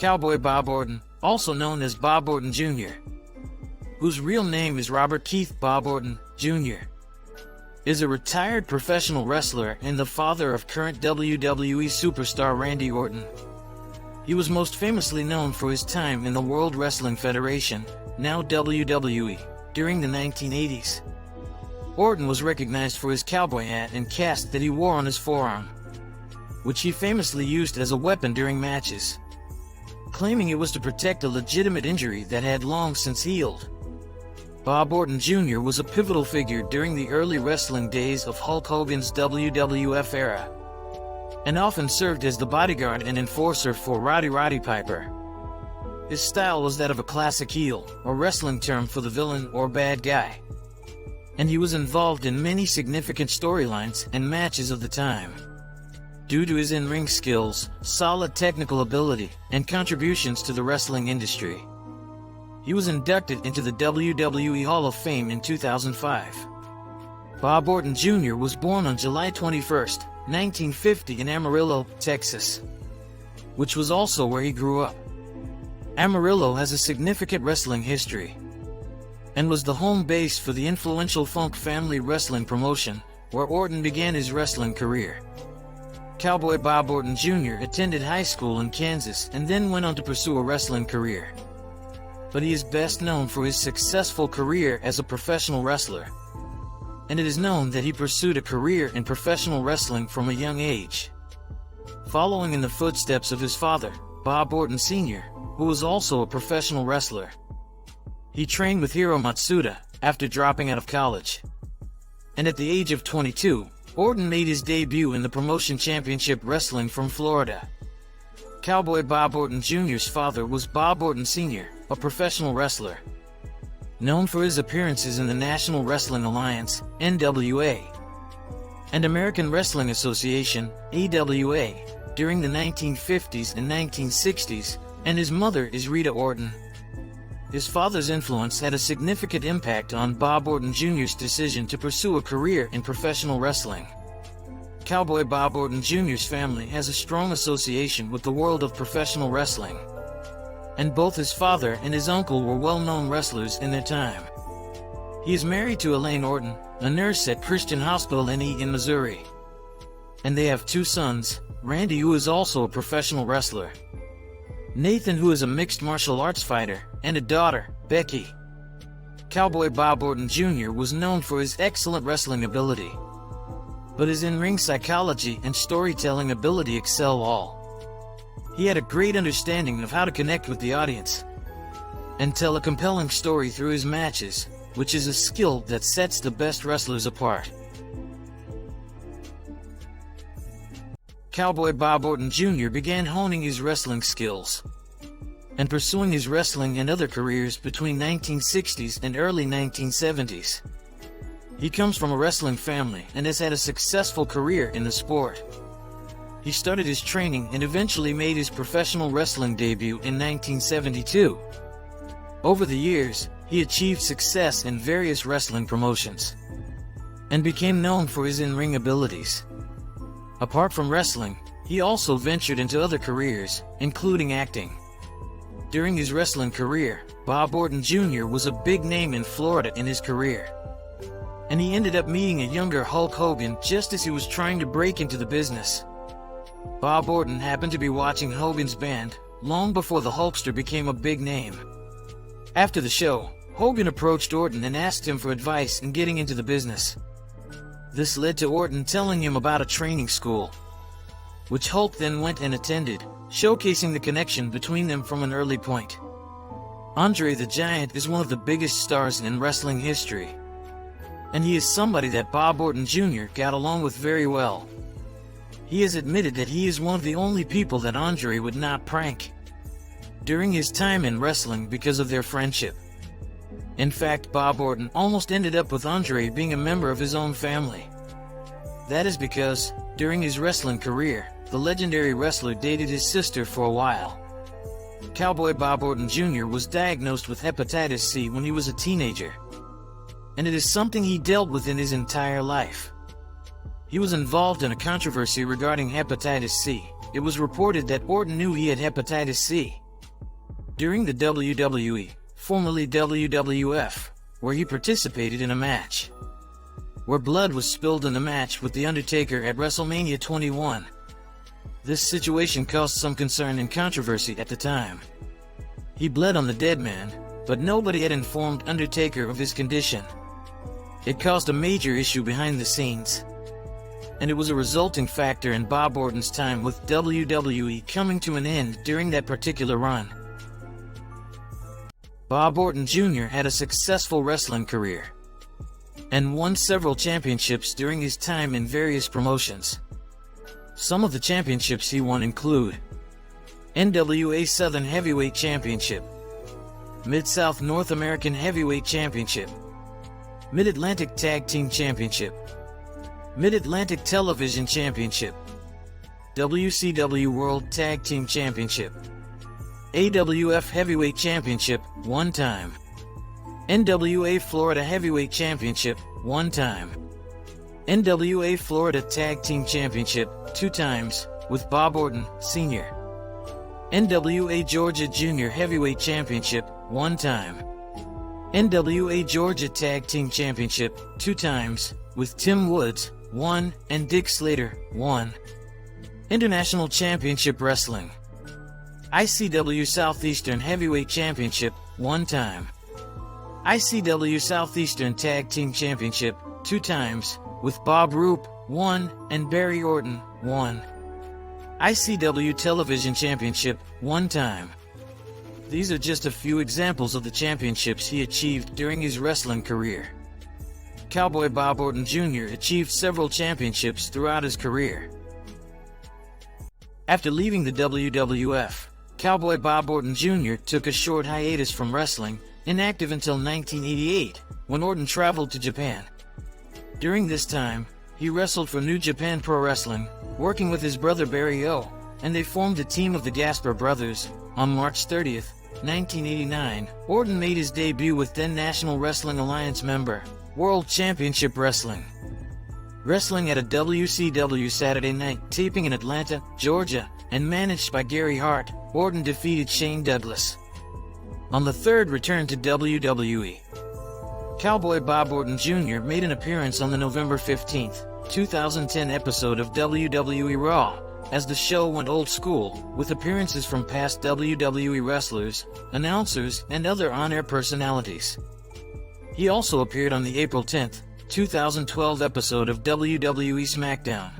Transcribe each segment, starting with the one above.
Cowboy Bob Orton, also known as Bob Orton Jr., whose real name is Robert Keith Bob Orton Jr., is a retired professional wrestler and the father of current WWE superstar Randy Orton. He was most famously known for his time in the World Wrestling Federation, now WWE, during the 1980s. Orton was recognized for his cowboy hat and cast that he wore on his forearm, which he famously used as a weapon during matches, claiming it was to protect a legitimate injury that had long since healed. Bob Orton Jr. was a pivotal figure during the early wrestling days of Hulk Hogan's WWF era, and often served as the bodyguard and enforcer for Roddy Piper. His style was that of a classic heel, a wrestling term for the villain or bad guy, and he was involved in many significant storylines and matches of the time. Due to his in-ring skills, solid technical ability, and contributions to the wrestling industry, he was inducted into the WWE Hall of Fame in 2005. Bob Orton Jr. was born on July 21, 1950 in Amarillo, Texas, which was also where he grew up. Amarillo has a significant wrestling history and was the home base for the influential Funk Family Wrestling promotion, where Orton began his wrestling career. Cowboy Bob Orton Jr. attended high school in Kansas and then went on to pursue a wrestling career, but he is best known for his successful career as a professional wrestler, and it is known that he pursued a career in professional wrestling from a young age, following in the footsteps of his father, Bob Orton Sr., who was also a professional wrestler. He trained with Hiro Matsuda after dropping out of college, and at the age of 22, Orton made his debut in the Promotion Championship Wrestling from Florida. Cowboy Bob Orton Jr.'s father was Bob Orton Sr., a professional wrestler, known for his appearances in the National Wrestling Alliance, NWA, and American Wrestling Association, AWA, during the 1950s and 1960s, and his mother is Rita Orton. His father's influence had a significant impact on Bob Orton Jr.'s decision to pursue a career in professional wrestling. Cowboy Bob Orton Jr.'s family has a strong association with the world of professional wrestling, and both his father and his uncle were well-known wrestlers in their time. He is married to Elaine Orton, a nurse at Christian Hospital NE in Missouri, and they have two sons, Randy, who is also a professional wrestler, Nathan, who is a mixed martial arts fighter, and a daughter, Becky. Cowboy Bob Orton Jr. was known for his excellent wrestling ability, but his in-ring psychology and storytelling ability excel all. He had a great understanding of how to connect with the audience and tell a compelling story through his matches, which is a skill that sets the best wrestlers apart. Cowboy Bob Orton Jr. began honing his wrestling skills and pursuing his wrestling and other careers between 1960s and early 1970s. He comes from a wrestling family and has had a successful career in the sport. He started his training and eventually made his professional wrestling debut in 1972. Over the years, he achieved success in various wrestling promotions and became known for his in-ring abilities. Apart from wrestling, he also ventured into other careers, including acting. During his wrestling career, Bob Orton Jr. was a big name in Florida in his career, and he ended up meeting a younger Hulk Hogan just as he was trying to break into the business. Bob Orton happened to be watching Hogan's band long before the Hulkster became a big name. After the show, Hogan approached Orton and asked him for advice in getting into the business. This led to Orton telling him about a training school, which Hulk then went and attended, showcasing the connection between them from an early point. Andre the Giant is one of the biggest stars in wrestling history, and he is somebody that Bob Orton Jr. got along with very well. He has admitted that he is one of the only people that Andre would not prank during his time in wrestling because of their friendship. In fact, Bob Orton almost ended up with Andre being a member of his own family. That is because, during his wrestling career, the legendary wrestler dated his sister for a while. Cowboy Bob Orton Jr. was diagnosed with hepatitis C when he was a teenager, and it is something he dealt with in his entire life. He was involved in a controversy regarding hepatitis C. It was reported that Orton knew he had hepatitis C, during the WWE, formerly WWF, where he participated in a match where blood was spilled in the match with The Undertaker at WrestleMania 21. This situation caused some concern and controversy at the time. He bled on the dead man, but nobody had informed Undertaker of his condition. It caused a major issue behind the scenes, and it was a resulting factor in Bob Orton's time with WWE coming to an end during that particular run. Bob Orton Jr. had a successful wrestling career and won several championships during his time in various promotions. Some of the championships he won include NWA Southern Heavyweight Championship, Mid-South North American Heavyweight Championship, Mid-Atlantic Tag Team Championship, Mid-Atlantic Television Championship, WCW World Tag Team Championship, AWF Heavyweight Championship, 1 time, NWA Florida Heavyweight Championship, 1 time, NWA Florida Tag Team Championship, 2 times, with Bob Orton, Sr., NWA Georgia Junior Heavyweight Championship, 1 time, NWA Georgia Tag Team Championship, 2 times, with Tim Woods, 1, and Dick Slater, 1. International Championship Wrestling, ICW Southeastern Heavyweight Championship, 1 time, ICW Southeastern Tag Team Championship, 2 times, with Bob Roop, 1, and Barry Orton, 1. ICW Television Championship, 1 time. These are just a few examples of the championships he achieved during his wrestling career. Cowboy Bob Orton Jr. achieved several championships throughout his career. After leaving the WWF, Cowboy Bob Orton Jr. took a short hiatus from wrestling, inactive until 1988, when Orton traveled to Japan. During this time, he wrestled for New Japan Pro Wrestling, working with his brother Barry O, and they formed the team of the Gasper Brothers. On March 30th, 1989, Orton made his debut with then National Wrestling Alliance member, World Championship Wrestling. Wrestling at a WCW Saturday Night taping in Atlanta, Georgia, and managed by Gary Hart, Orton defeated Shane Douglas. On the third return to WWE, Cowboy Bob Orton Jr. made an appearance on the November 15, 2010 episode of WWE Raw, as the show went old school, with appearances from past WWE wrestlers, announcers, and other on-air personalities. He also appeared on the April 10, 2012 episode of WWE SmackDown,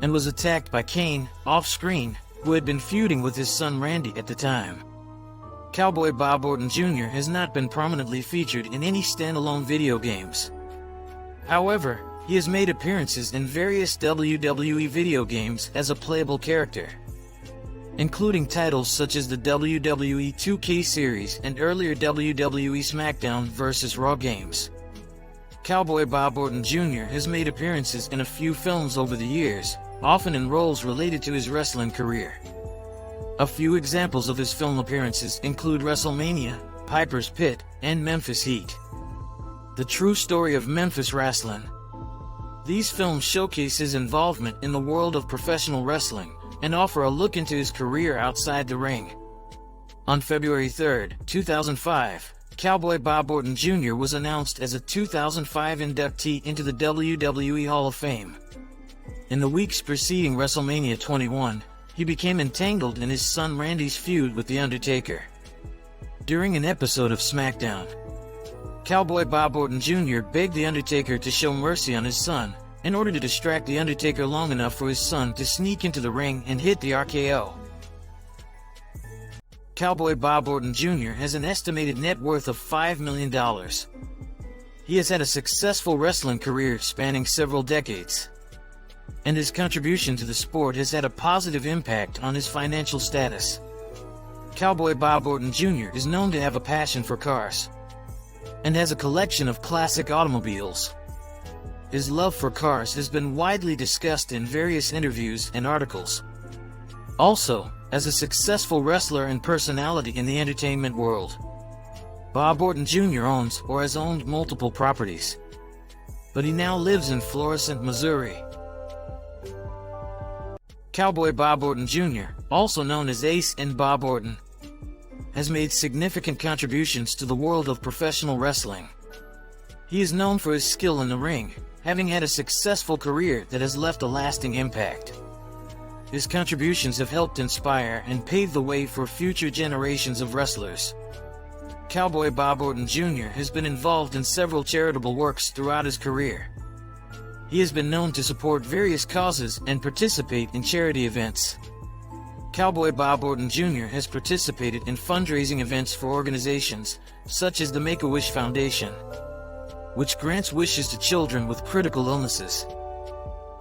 and was attacked by Kane, off-screen, who had been feuding with his son Randy at the time. Cowboy Bob Orton Jr. has not been prominently featured in any standalone video games. However, he has made appearances in various WWE video games as a playable character, including titles such as the WWE 2K series and earlier WWE SmackDown vs. Raw games. Cowboy Bob Orton Jr. has made appearances in a few films over the years, often in roles related to his wrestling career. A few examples of his film appearances include WrestleMania, Piper's Pit, and Memphis Heat. The True Story of Memphis Wrestling. These films showcase his involvement in the world of professional wrestling and offer a look into his career outside the ring. On February 3, 2005, Cowboy Bob Orton Jr. was announced as a 2005 inductee into the WWE Hall of Fame. In the weeks preceding WrestleMania 21, he became entangled in his son Randy's feud with The Undertaker. During an episode of SmackDown, Cowboy Bob Orton Jr. begged The Undertaker to show mercy on his son, in order to distract The Undertaker long enough for his son to sneak into the ring and hit the RKO. Cowboy Bob Orton Jr. has an estimated net worth of $5 million. He has had a successful wrestling career spanning several decades, and his contribution to the sport has had a positive impact on his financial status. Cowboy Bob Orton Jr. is known to have a passion for cars, and has a collection of classic automobiles. His love for cars has been widely discussed in various interviews and articles. Also, as a successful wrestler and personality in the entertainment world, Bob Orton Jr. owns or has owned multiple properties, but he now lives in Florissant, Missouri. Cowboy Bob Orton Jr., also known as Ace and Bob Orton. has made significant contributions to the world of professional wrestling. He is known for his skill in the ring, having had a successful career that has left a lasting impact. His contributions have helped inspire and pave the way for future generations of wrestlers. Cowboy Bob Orton Jr. has been involved in several charitable works throughout his career. He has been known to support various causes and participate in charity events. Cowboy Bob Orton Jr. has participated in fundraising events for organizations such as the Make-A-Wish Foundation, which grants wishes to children with critical illnesses.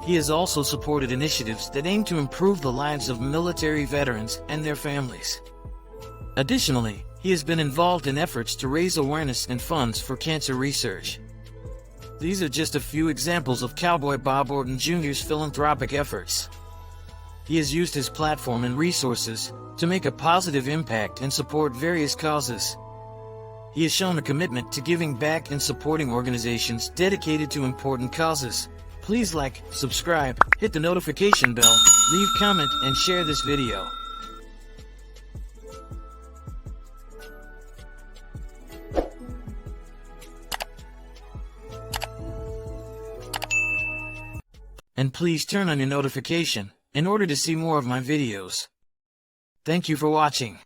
He has also supported initiatives that aim to improve the lives of military veterans and their families. Additionally, he has been involved in efforts to raise awareness and funds for cancer research. These are just a few examples of Cowboy Bob Orton Jr.'s philanthropic efforts. He has used his platform and resources to make a positive impact and support various causes. He has shown a commitment to giving back and supporting organizations dedicated to important causes. Please like, subscribe, hit the notification bell, leave comment, and share this video. And please turn on your notification in order to see more of my videos. Thank you for watching.